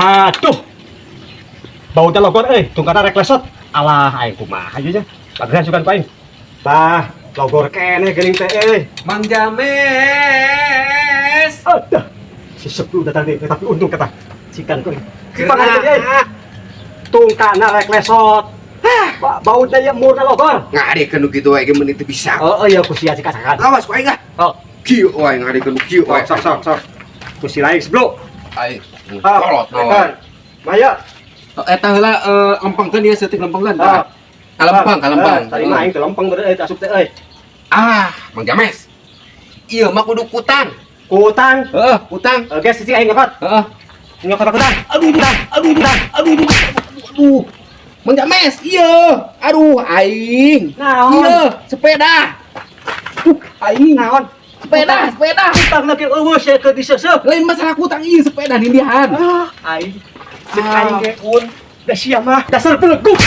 Aduh. Bau telogor tungkana rek lesot. Alah aing kumaha aja nya. Bageran sugan ku aing. Bah, logor kene geuning teh Mang James. Aduh. Si Seplu datang deui tapi untung kata. Cikan ku. Gerak. Tungkana rek lesot. Bau daya murna logor. Ngadekeun kitu wae ge meuni teu bisa. Oh iya ku sia cikasakan. Awas wae gah. Oh, Kieu wae ngadekeun kieu wae. sok. Ku si lain sebelum. Ai. Kolot naon. Maya. Eta heula lempengkeun ieu seutik lempengkeun. Ah. Kalempang. Tadi main ke lempeng bener asup teh euy. Mang James. Ieu mah kudu kutang. Kutang. Kutang. Guys, sisi aing ngepot. Heeh. Nyokot kutang. Aduh. Mang James, ieu. Aduh, aing. Naon? Ieu, sepeda. Aing. Naon? Sepeda. Kutang lagi eueuh saya ke diseuseup. Lain masalah kutang ieu sepeda nindihan. Aing. Cek aing ge un. Da sia mah dasar peleguk.